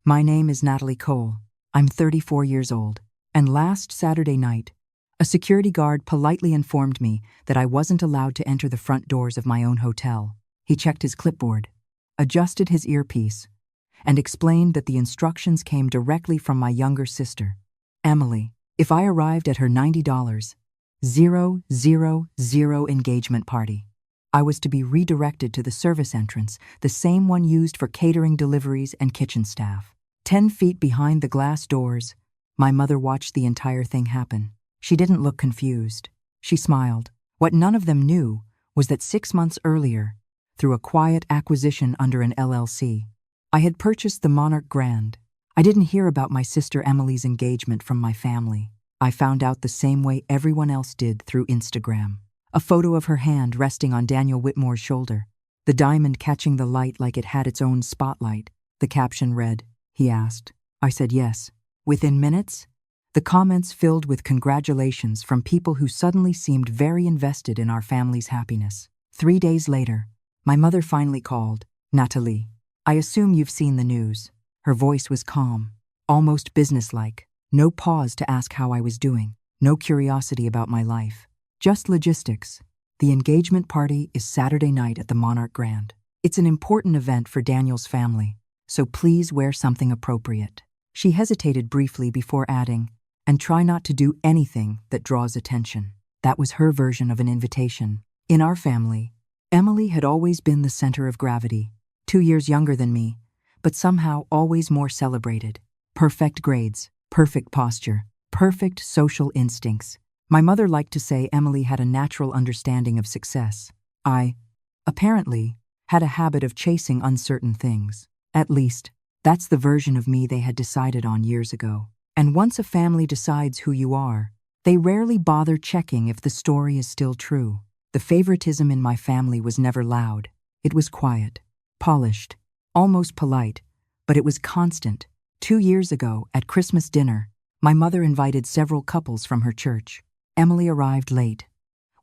My name is Natalie Cole. I'm 34 years old. And last Saturday night, a security guard politely informed me that I wasn't allowed to enter the front doors of my own hotel. He checked his clipboard, adjusted his earpiece, and explained that the instructions came directly from my younger sister, Emily. If I arrived at her $90,000 engagement party, I was to be redirected to the service entrance, the same one used for catering deliveries and kitchen staff. 10 feet behind the glass doors, my mother watched the entire thing happen. She didn't look confused. She smiled. What none of them knew was that 6 months earlier, through a quiet acquisition under an LLC, I had purchased the Monarch Grand. I didn't hear about my sister Emily's engagement from my family. I found out the same way everyone else did, through Instagram. A photo of her hand resting on Daniel Whitmore's shoulder, the diamond catching the light like it had its own spotlight. The caption read, "He asked." I said yes. Within minutes, the comments filled with congratulations from people who suddenly seemed very invested in our family's happiness. 3 days later, my mother finally called. "Natalie, I assume you've seen the news." Her voice was calm, almost businesslike. No pause to ask how I was doing, no curiosity about my life. Just logistics. The engagement party is Saturday night at the Monarch Grand. It's an important event for Daniel's family, so please wear something appropriate. She hesitated briefly before adding, "And try not to do anything that draws attention." That was her version of an invitation. In our family, Emily had always been the center of gravity, 2 years younger than me, but somehow always more celebrated. Perfect grades, perfect posture, perfect social instincts. My mother liked to say Emily had a natural understanding of success. I, apparently, had a habit of chasing uncertain things. At least, that's the version of me they had decided on years ago. And once a family decides who you are, they rarely bother checking if the story is still true. The favoritism in my family was never loud. It was quiet, polished, almost polite, but it was constant. 2 years ago, at Christmas dinner, my mother invited several couples from her church. Emily arrived late,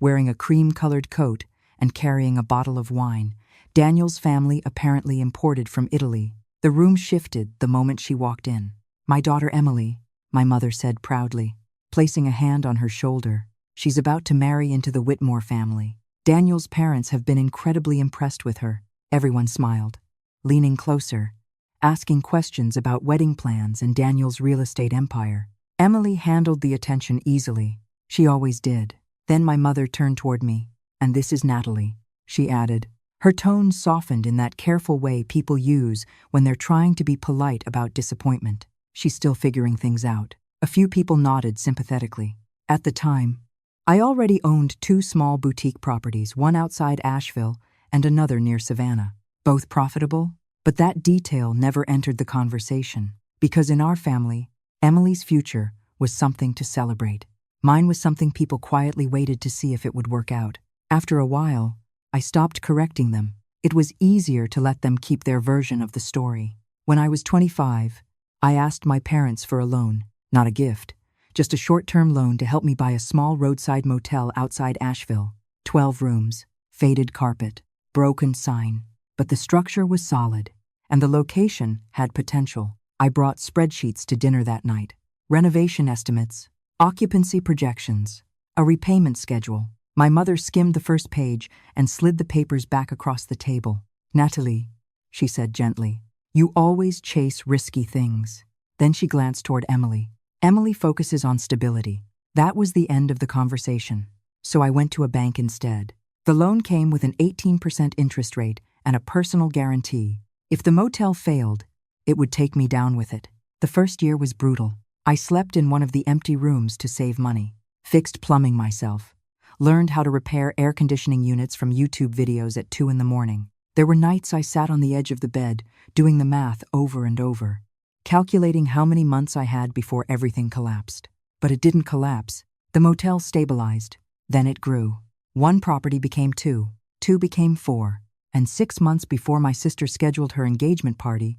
wearing a cream-colored coat and carrying a bottle of wine. Daniel's family apparently imported from Italy. The room shifted the moment she walked in. "My daughter Emily," my mother said proudly, placing a hand on her shoulder. "She's about to marry into the Whitmore family. Daniel's parents have been incredibly impressed with her." Everyone smiled, leaning closer, asking questions about wedding plans and Daniel's real estate empire. Emily handled the attention easily. She always did. Then my mother turned toward me. "And this is Natalie," she added. Her tone softened in that careful way people use when they're trying to be polite about disappointment. "She's still figuring things out." A few people nodded sympathetically. At the time, I already owned 2 small boutique properties, one outside Asheville and another near Savannah. Both profitable, but that detail never entered the conversation, because in our family, Emily's future was something to celebrate. Mine was something people quietly waited to see if it would work out. After a while, I stopped correcting them. It was easier to let them keep their version of the story. When I was 25, I asked my parents for a loan, not a gift, just a short-term loan to help me buy a small roadside motel outside Asheville. 12 rooms, faded carpet, broken sign. But the structure was solid, and the location had potential. I brought spreadsheets to dinner that night. Renovation estimates, occupancy projections, a repayment schedule. My mother skimmed the first page and slid the papers back across the table. "Natalie," she said gently, "you always chase risky things." Then she glanced toward Emily. "Emily focuses on stability." That was the end of the conversation. So I went to a bank instead. The loan came with an 18% interest rate and a personal guarantee. If the motel failed, it would take me down with it. The first year was brutal. I slept in one of the empty rooms to save money, fixed plumbing myself, learned how to repair air conditioning units from YouTube videos at 2 in the morning. There were nights I sat on the edge of the bed, doing the math over and over, calculating how many months I had before everything collapsed. But it didn't collapse. The motel stabilized. Then it grew. 1 property became 2, 2 became 4, and 6 months before my sister scheduled her engagement party,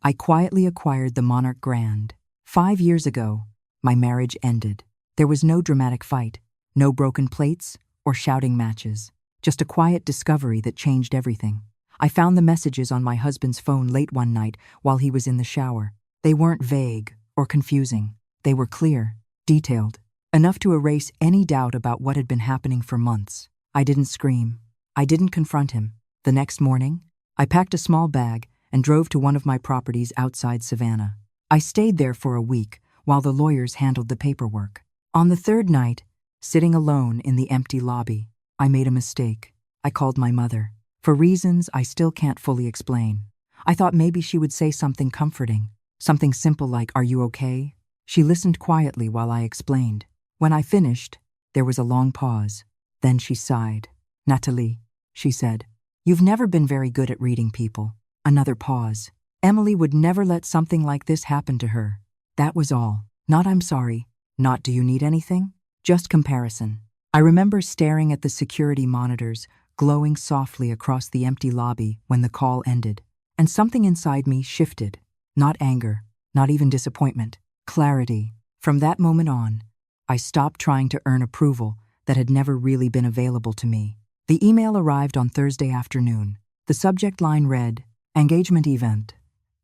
I quietly acquired the Monarch Grand. 5 years ago, my marriage ended. There was no dramatic fight, no broken plates or shouting matches, just a quiet discovery that changed everything. I found the messages on my husband's phone late one night while he was in the shower. They weren't vague or confusing. They were clear, detailed, enough to erase any doubt about what had been happening for months. I didn't scream. I didn't confront him. The next morning, I packed a small bag and drove to one of my properties outside Savannah. I stayed there for a week while the lawyers handled the paperwork. On the third night, sitting alone in the empty lobby, I made a mistake. I called my mother. For reasons I still can't fully explain. I thought maybe she would say something comforting. Something simple like, "Are you okay?" She listened quietly while I explained. When I finished, there was a long pause. Then she sighed. "Natalie," she said, "you've never been very good at reading people." Another pause. Emily would never let something like this happen to her. That was all. Not "I'm sorry," not "do you need anything?" Just comparison. I remember staring at the security monitors, glowing softly across the empty lobby when the call ended. And something inside me shifted. Not anger, not even disappointment. Clarity. From that moment on, I stopped trying to earn approval that had never really been available to me. The email arrived on Thursday afternoon. The subject line read, "Engagement Event.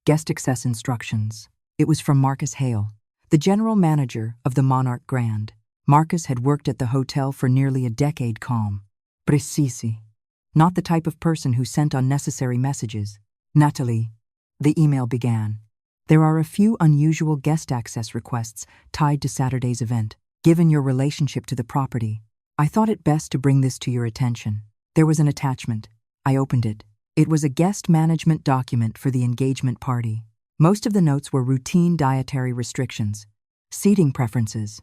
Guest Access Instructions." It was from Marcus Hale, the general manager of the Monarch Grand. Marcus had worked at the hotel for nearly a decade. Calm. Precisi. Not the type of person who sent unnecessary messages. "Natalie," the email began, "there are a few unusual guest access requests tied to Saturday's event. Given your relationship to the property, I thought it best to bring this to your attention." There was an attachment. I opened it. It was a guest management document for the engagement party. Most of the notes were routine dietary restrictions, seating preferences,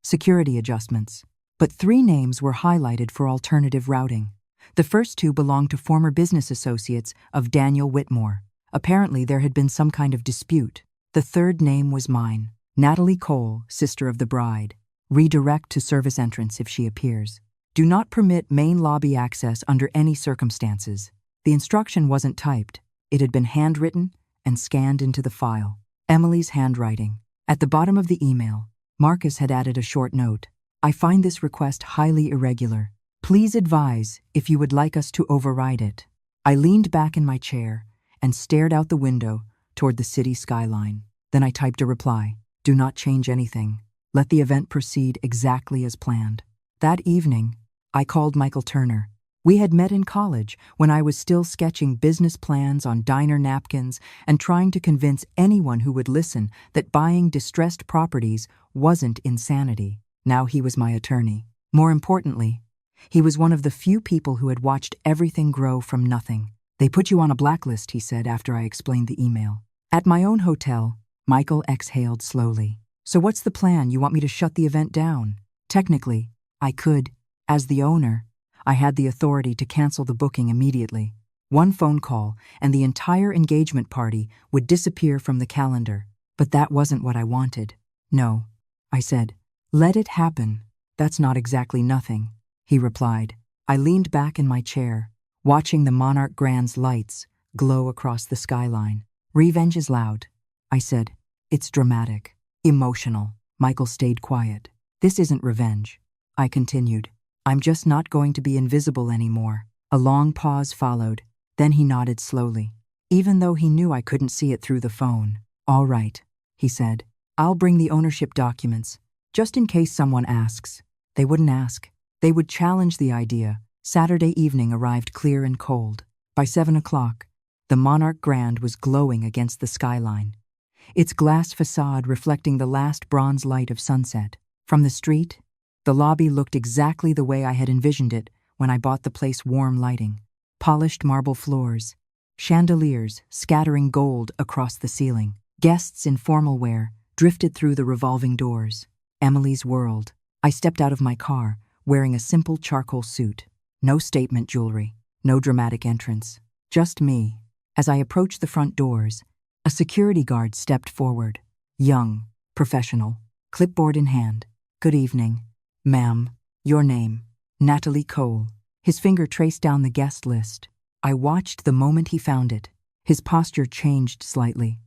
security adjustments. But 3 names were highlighted for alternative routing. The first 2 belonged to former business associates of Daniel Whitmore. Apparently, there had been some kind of dispute. The third name was mine. Natalie Cole, sister of the bride. Redirect to service entrance if she appears. Do not permit main lobby access under any circumstances. The instruction wasn't typed. It had been handwritten and scanned into the file. Emily's handwriting. At the bottom of the email, Marcus had added a short note. "I find this request highly irregular. Please advise if you would like us to override it." I leaned back in my chair and stared out the window toward the city skyline. Then I typed a reply. "Do not change anything. Let the event proceed exactly as planned." That evening, I called Michael Turner. We had met in college when I was still sketching business plans on diner napkins and trying to convince anyone who would listen that buying distressed properties wasn't insanity. Now he was my attorney. More importantly, he was one of the few people who had watched everything grow from nothing. "They put you on a blacklist," he said after I explained the email. At my own hotel, Michael exhaled slowly. "So what's the plan? You want me to shut the event down?" Technically, I could. As the owner, I had the authority to cancel the booking immediately. One phone call, and the entire engagement party would disappear from the calendar. But that wasn't what I wanted. "No," I said. "Let it happen. That's not exactly nothing," he replied. I leaned back in my chair, watching the Monarch Grand's lights glow across the skyline. "Revenge is loud," I said. "It's dramatic, emotional." Michael stayed quiet. "This isn't revenge," I continued. "I'm just not going to be invisible anymore." A long pause followed. Then he nodded slowly, even though he knew I couldn't see it through the phone. "All right," he said. "I'll bring the ownership documents, just in case someone asks." They wouldn't ask. They would challenge the idea. Saturday evening arrived clear and cold. By 7 o'clock, the Monarch Grand was glowing against the skyline, its glass facade reflecting the last bronze light of sunset. From the street, the lobby looked exactly the way I had envisioned it when I bought the place. Warm lighting, polished marble floors, chandeliers scattering gold across the ceiling. Guests in formal wear drifted through the revolving doors. Emily's world. I stepped out of my car, wearing a simple charcoal suit. No statement jewelry, no dramatic entrance. Just me. As I approached the front doors, a security guard stepped forward. Young, professional, clipboard in hand. "Good evening, ma'am. Your name?" "Natalie Cole." His finger traced down the guest list. I watched the moment he found it. His posture changed slightly,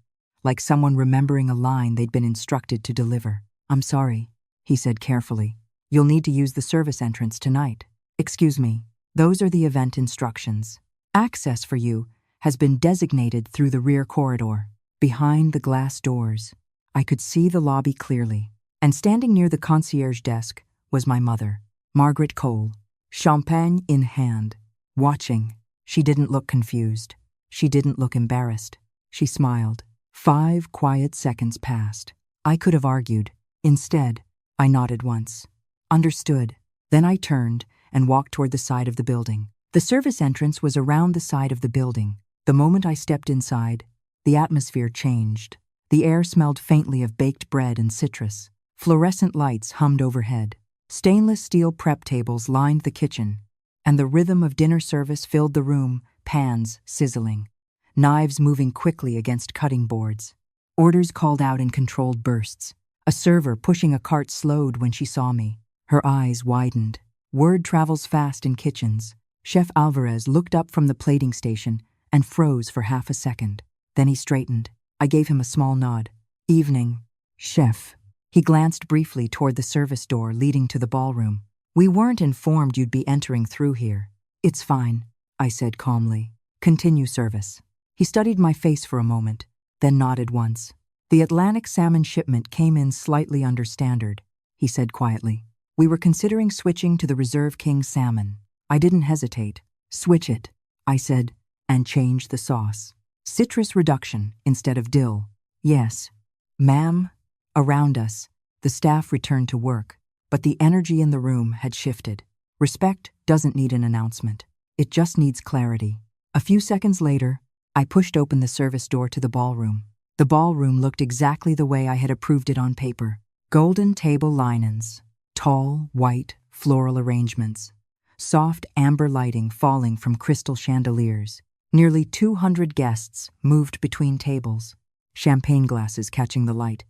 like someone remembering a line they'd been instructed to deliver. "I'm sorry," he said carefully. "You'll need to use the service entrance tonight." "Excuse me, those are the event instructions." Access for you has been designated through the rear corridor, behind the glass doors. I could see the lobby clearly, and standing near the concierge desk was my mother, Margaret Cole, champagne in hand, watching. She didn't look confused. She didn't look embarrassed. She smiled. 5 quiet seconds passed. I could have argued. Instead, I nodded once. Understood. Then I turned and walked toward the side of the building. The service entrance was around the side of the building. The moment I stepped inside, the atmosphere changed. The air smelled faintly of baked bread and citrus. Fluorescent lights hummed overhead. Stainless steel prep tables lined the kitchen, and the rhythm of dinner service filled the room, pans sizzling, knives moving quickly against cutting boards. Orders called out in controlled bursts. A server pushing a cart slowed when she saw me. Her eyes widened. Word travels fast in kitchens. Chef Alvarez looked up from the plating station and froze for half a second. Then he straightened. I gave him a small nod. Evening, chef. He glanced briefly toward the service door leading to the ballroom. We weren't informed you'd be entering through here. It's fine, I said calmly. Continue service. He studied my face for a moment, then nodded once. The Atlantic salmon shipment came in slightly under standard, he said quietly. We were considering switching to the Reserve King salmon. I didn't hesitate. Switch it, I said, and change the sauce. Citrus reduction instead of dill. Yes, ma'am. Around us, the staff returned to work, but the energy in the room had shifted. Respect doesn't need an announcement. It just needs clarity. A few seconds later, I pushed open the service door to the ballroom. The ballroom looked exactly the way I had approved it on paper. Golden table linens, tall, white, floral arrangements, soft amber lighting falling from crystal chandeliers. Nearly 200 guests moved between tables, champagne glasses catching the light.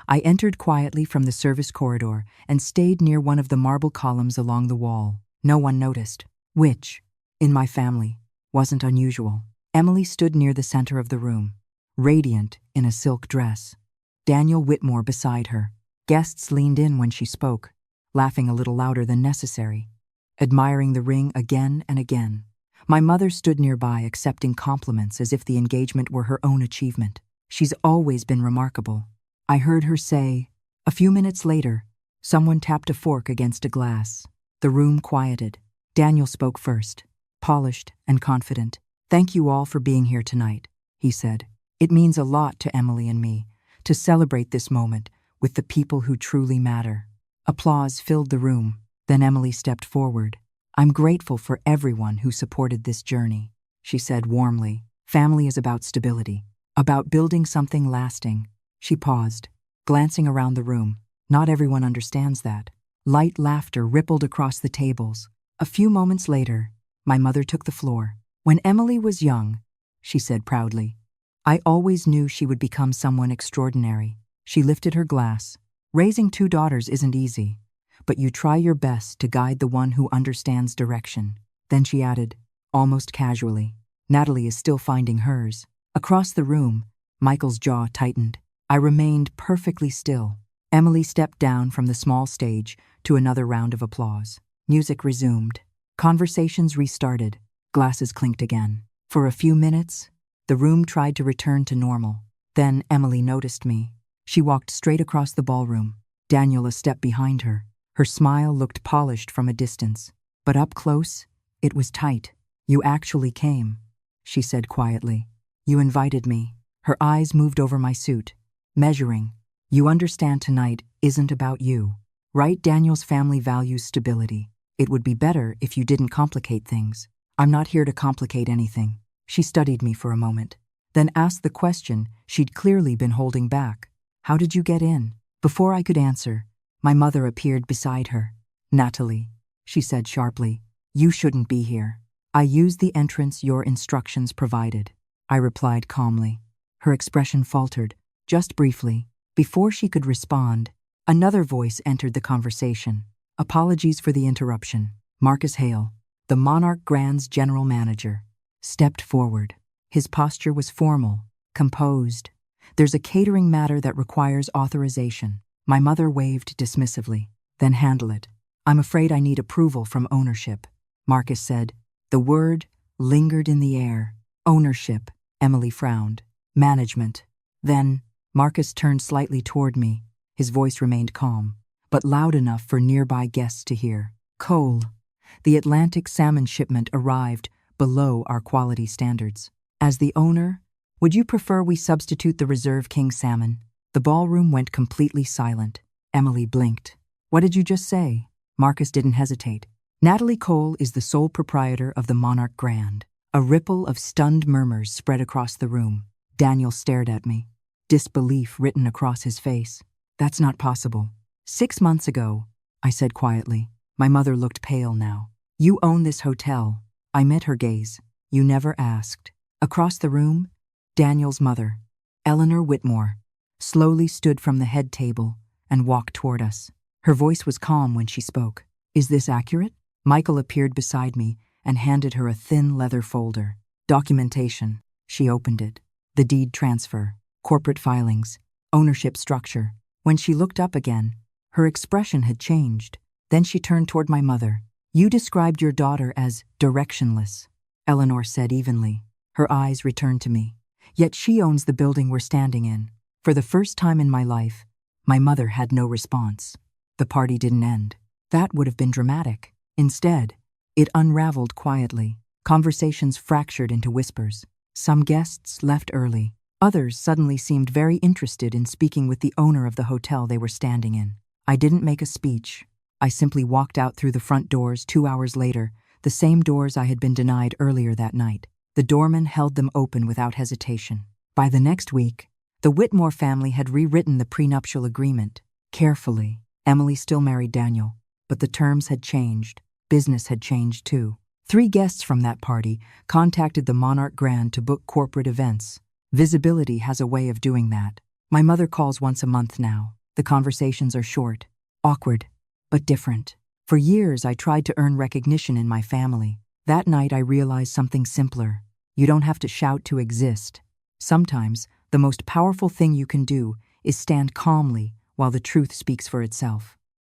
I entered quietly from the service corridor and stayed near one of the marble columns along the wall. No one noticed, which, in my family, wasn't unusual. Emily stood near the center of the room, radiant in a silk dress. Daniel Whitmore beside her. Guests leaned in when she spoke, laughing a little louder than necessary, admiring the ring again and again. My mother stood nearby accepting compliments as if the engagement were her own achievement. She's always been remarkable. I heard her say. A few minutes later, someone tapped a fork against a glass. The room quieted. Daniel spoke first, polished and confident. Thank you all for being here tonight, he said. It means a lot to Emily and me to celebrate this moment with the people who truly matter. Applause filled the room. Then Emily stepped forward. I'm grateful for everyone who supported this journey, she said warmly. Family is about stability, about building something lasting. She paused, glancing around the room. Not everyone understands that. Light laughter rippled across the tables. A few moments later, my mother took the floor. When Emily was young, she said proudly, I always knew she would become someone extraordinary. She lifted her glass. Raising 2 daughters isn't easy, but you try your best to guide the one who understands direction. Then she added, almost casually, Natalie is still finding hers. Across the room, Michael's jaw tightened. I remained perfectly still. Emily stepped down from the small stage to another round of applause. Music resumed. Conversations restarted. Glasses clinked again. For a few minutes, the room tried to return to normal. Then Emily noticed me. She walked straight across the ballroom, Daniel a step behind her. Her smile looked polished from a distance, but up close, it was tight. You actually came, she said quietly. You invited me. Her eyes moved over my suit, measuring. You understand tonight isn't about you, right? Daniel's family values stability. It would be better if you didn't complicate things. I'm not here to complicate anything. She studied me for a moment, then asked the question she'd clearly been holding back. How did you get in? Before I could answer, my mother appeared beside her. Natalie, she said sharply, you shouldn't be here. I used the entrance your instructions provided, I replied calmly. Her expression faltered, just briefly. Before she could respond, another voice entered the conversation. Apologies for the interruption. Marcus Hale, the Monarch Grand's general manager, stepped forward. His posture was formal, composed. There's a catering matter that requires authorization. My mother waved dismissively. Then handle it. I'm afraid I need approval from ownership, Marcus said. The word lingered in the air. Ownership, Emily frowned. Management. Then, Marcus turned slightly toward me. His voice remained calm, but loud enough for nearby guests to hear. Cole. The Atlantic salmon shipment arrived below our quality standards. As the owner, would you prefer we substitute the reserve king salmon? The ballroom went completely silent. Emily blinked. What did you just say? Marcus didn't hesitate. Natalie Cole is the sole proprietor of the Monarch Grand. A ripple of stunned murmurs spread across the room. Daniel stared at me, disbelief written across his face. That's not possible. 6 months ago, I said quietly. My mother looked pale now. You own this hotel. I met her gaze. You never asked. Across the room, Daniel's mother, Eleanor Whitmore, slowly stood from the head table and walked toward us. Her voice was calm when she spoke. Is this accurate? Michael appeared beside me and handed her a thin leather folder. Documentation. She opened it. The deed transfer, corporate filings, ownership structure. When she looked up again, her expression had changed. Then she turned toward my mother. You described your daughter as directionless, Eleanor said evenly. Her eyes returned to me. Yet she owns the building we're standing in. For the first time in my life, my mother had no response. The party didn't end. That would have been dramatic. Instead, it unraveled quietly. Conversations fractured into whispers. Some guests left early. Others suddenly seemed very interested in speaking with the owner of the hotel they were standing in. I didn't make a speech. I simply walked out through the front doors 2 hours later, the same doors I had been denied earlier that night. The doorman held them open without hesitation. By the next week, the Whitmore family had rewritten the prenuptial agreement. Carefully, Emily still married Daniel, but the terms had changed. Business had changed too. 3 guests from that party contacted the Monarch Grand to book corporate events. Visibility has a way of doing that. My mother calls once a month now. The conversations are short, awkward, but different. For years, I tried to earn recognition in my family. That night, I realized something simpler. You don't have to shout to exist. Sometimes, the most powerful thing you can do is stand calmly while the truth speaks for itself.